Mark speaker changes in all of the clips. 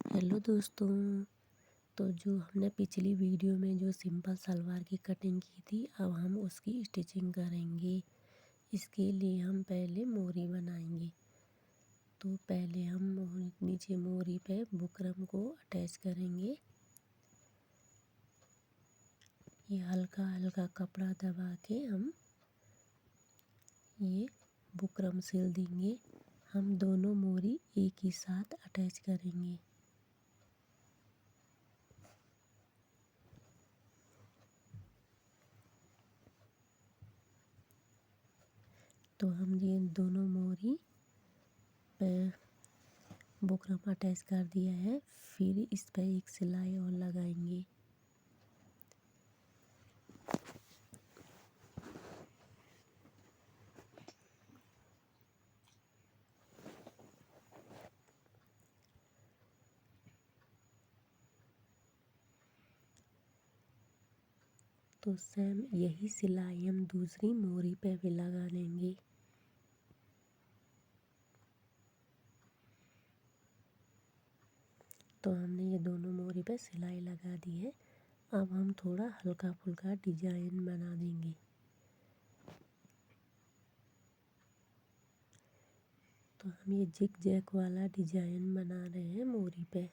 Speaker 1: Hello दोस्तों। तो जो हमने पिछली वीडियो में जो सिंपल सलवार की कटिंग की थी, अब हम उसकी स्टिचिंग करेंगे। इसके लिए हम पहले मोरी बनाएंगे। तो पहले हम नीचे मोरी पे बुकरम को अटैच करेंगे। ये हल्का हल्का कपड़ा दबा के हम ये बुकरम सिल देंगे। हम दोनों मोरी एक ही साथ अटैच करेंगे। तो हम ये दोनों मोरी पे बुकरम अटैच कर दिया है। फिर इस पर एक सिलाई और लगाएंगे। तो सेम यही सिलाई हम दूसरी मोरी पे भी लगा लेंगे। तो हमने ये दोनों मोरी पे सिलाई लगा दी है। अब हम थोड़ा हल्का फुल्का डिजाइन बना देंगे। तो हम ये जिग जैग वाला डिजाइन बना रहे हैं मोरी पे।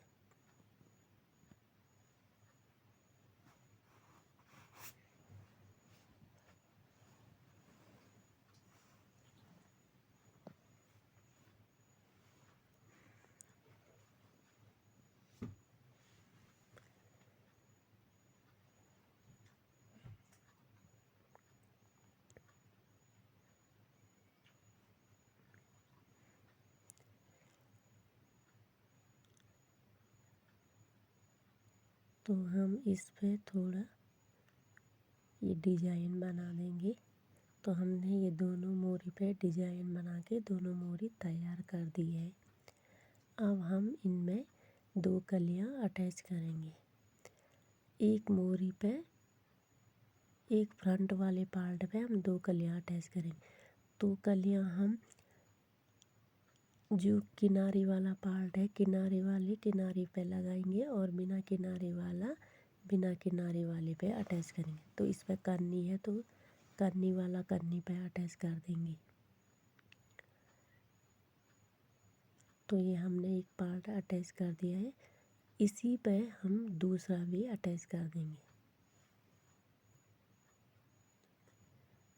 Speaker 1: तो हम इस पे थोड़ा ये डिजाइन बना देंगे। तो हमने ये दोनों मोरी पे डिजाइन बना के दोनों मोरी तैयार कर दी है। अब हम इनमें दो कलियां अटैच करेंगे। एक मोरी पे एक फ्रंट वाले पार्ट पे हम दो कलियां अटैच करेंगे। तो कलियां हम जो किनारे वाला पार्ट है किनारे वाले किनारे पे लगाएंगे और बिना किनारे वाला बिना किनारे वाले पे अटैच करेंगे। तो इस पे करनी है तो करनी वाला करनी पे अटैच कर देंगे। तो ये हमने एक पार्ट अटैच कर दिया है। इसी पे हम दूसरा भी अटैच कर देंगे।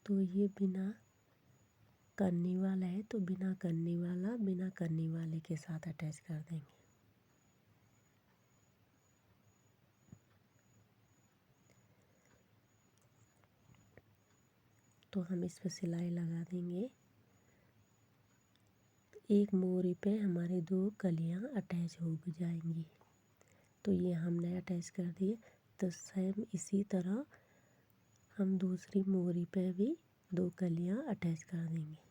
Speaker 1: तो ये बिना करने वाला है तो बिना करने वाला बिना करने वाले के साथ अटैच कर देंगे। तो हम इस पर सिलाई लगा देंगे। एक मोरी पे हमारे दो कलियां अटैच हो जाएंगी। तो ये हमने अटैच कर दिए। तो सेम इसी तरह हम दूसरी मोरी पे भी दो कलियां अटैच कर देंगे।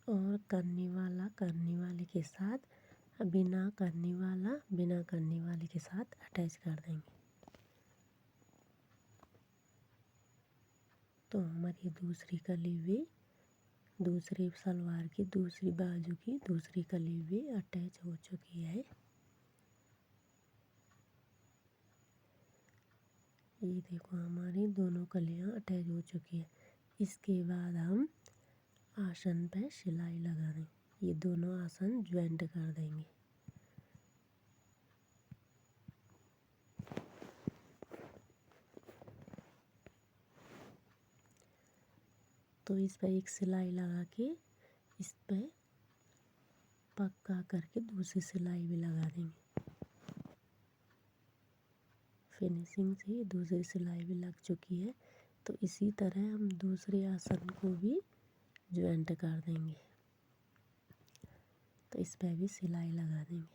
Speaker 1: और करने वाले के साथ बिना करने वाला बिना करने वाले के साथ अटैच कर देंगे। तो हमारी दूसरी कली भी दूसरी सलवार की दूसरी बाजू की दूसरी कली भी अटैच हो चुकी है। ये देखो हमारी दोनों कलियां अटैच हो चुकी है। इसके बाद हम आसन पे सिलाई लगा देंगे। ये दोनों आसन ज्वाइंट कर देंगे। तो इस पर एक सिलाई लगा के इस पर पक्का करके दूसरी सिलाई भी लगा देंगे। फिनिशिंग से दूसरी सिलाई भी लग चुकी है। तो इसी तरह हम दूसरे आसन को भी ज्वाइंट कर देंगे। तो इस पर भी सिलाई लगा देंगे।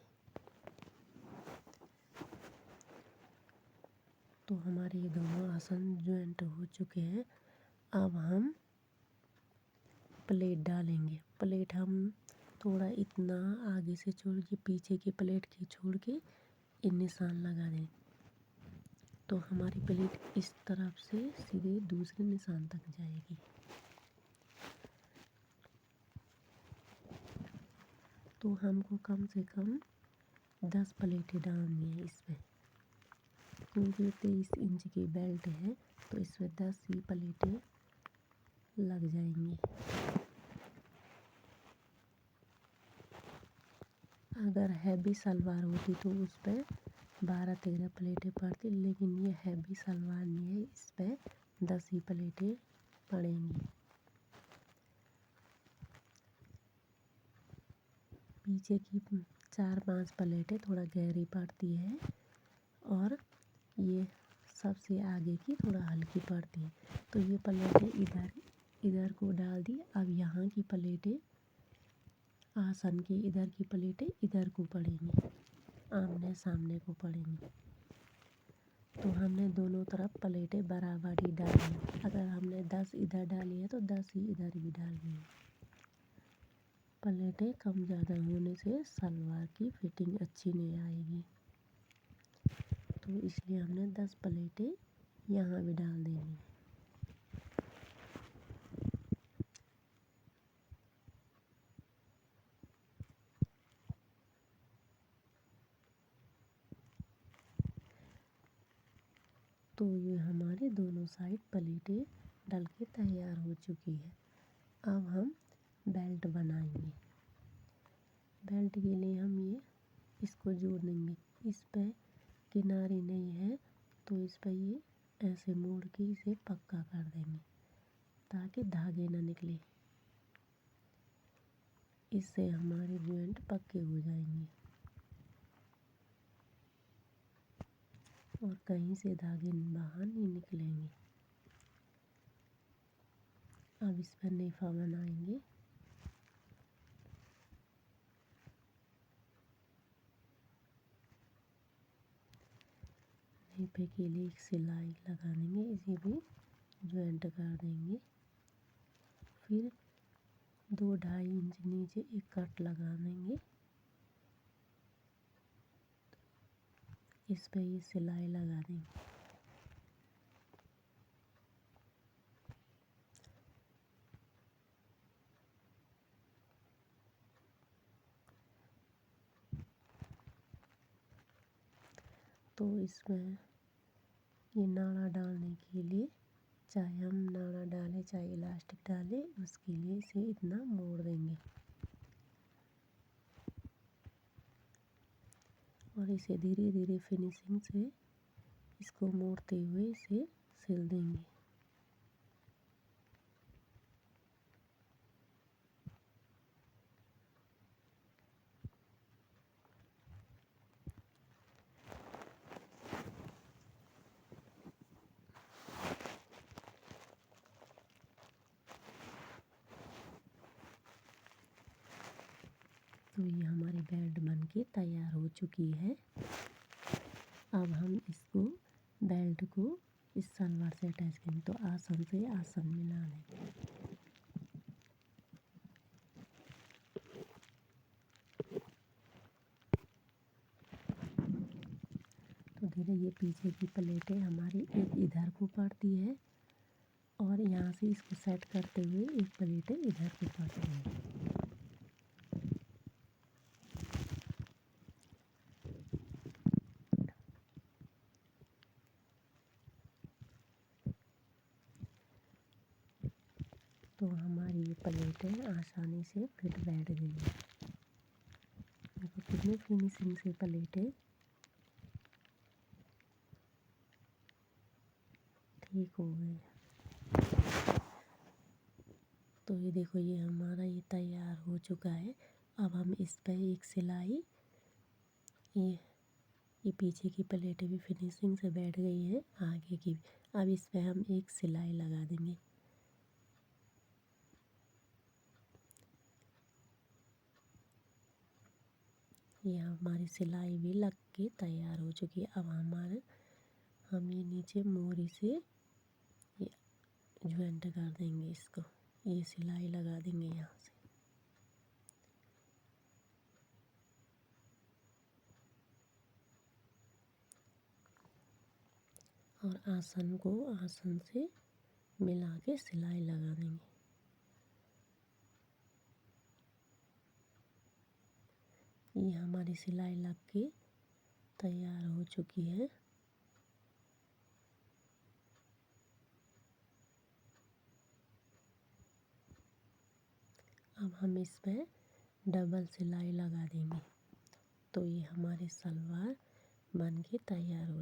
Speaker 1: तो हमारे ये दोनों आसन ज्वाइंट हो चुके हैं। अब हम प्लेट डालेंगे। प्लेट हम थोड़ा इतना आगे से छोड़ के पीछे की प्लेट की छोड़ के ये निशान लगा दें, तो हमारी प्लेट इस तरफ से सीधे दूसरे निशान तक जाएगी। तो हमको कम से कम 10 प्लेटें डालनी है इसमें, क्योंकि 23 इंच की बेल्ट है तो इसमें 10 ही प्लेटें लग जाएंगी। अगर हैवी सलवार होती तो उस पर 12-13 प्लेटें पड़ती, लेकिन ये हैवी सलवार नहीं है, इस पर 10 ही प्लेटें पड़ेंगी। पीछे की 4-5 प्लेटें थोड़ा गहरी पड़ती है और ये सबसे आगे की थोड़ा हल्की पड़ती है। तो ये प्लेटें इधर को डाल दी। अब यहाँ की प्लेटें, आसन की इधर की प्लेटें इधर को पड़ेंगी, आमने सामने को पड़ेंगी। तो हमने दोनों तरफ प्लेटें बराबर ही डाली है। अगर हमने 10 इधर डाली है तो 10 ही इधर भी डालनी है। प्लेटें कम ज़्यादा होने से सलवार की फिटिंग अच्छी नहीं आएगी, तो इसलिए हमने 10 प्लेटें यहाँ भी डाल देनी है। तो ये हमारे दोनों साइड प्लेटें डल के तैयार हो चुकी है। अब हम बेल्ट बनाएंगे। बेल्ट के लिए हम इसको जोड़ देंगे। इस पे किनारे नहीं है तो इस पे ये ऐसे मोड़ के इसे पक्का कर देंगे ताकि धागे ना निकले। इससे हमारे जॉइंट पक्के हो जाएंगे और कहीं से धागे बाहर नहीं निकलेंगे। अब इस पर नेफा बनाएंगे। नेफे के लिए एक सिलाई लगा देंगे, इसे भी जॉइंट कर देंगे। फिर 2-2.5 इंच नीचे एक कट लगा देंगे। इस पे ये सिलाई लगा देंगे। तो इसमें ये नाड़ा डालने के लिए, चाहे हम नाड़ा डालें चाहे इलास्टिक डालें, उसके लिए इसे इतना मोड़ देंगे और इसे धीरे धीरे फिनिशिंग से इसको मोड़ते हुए इसे सिल देंगे। तो ये हमारी बेल्ट बनके तैयार हो चुकी है। अब हम इसको बेल्ट को इस सलवार से अटैच करेंगे, तो आसन से आसन मिला लेंगे। तो धीरे ये पीछे की प्लेटें हमारी एक इधर को पड़ती है और यहाँ से इसको सेट करते हुए एक प्लेटें इधर को पड़ती है। तो हमारी ये प्लेटें आसानी से फिट बैठ गई है। देखो कितनी फिनिशिंग से प्लेटें ठीक हो गई। तो ये देखो ये हमारा ये तैयार हो चुका है। अब हम इस पर एक सिलाई, ये पीछे की प्लेटें भी फिनिशिंग से बैठ गई है, आगे की भी। अब इस पर हम एक सिलाई लगा देंगे। ये हमारी सिलाई भी लग के तैयार हो चुकी है। अब हम ये नीचे मोरी से ये ज्वाइंट कर देंगे इसको, ये सिलाई लगा देंगे यहाँ से। और आसन को आसन से मिला के सिलाई लगा देंगे। ये हमारी सिलाई लग के तैयार हो चुकी है। अब हम इसमें डबल सिलाई लगा देंगे तो ये हमारी सलवार बन के तैयार हो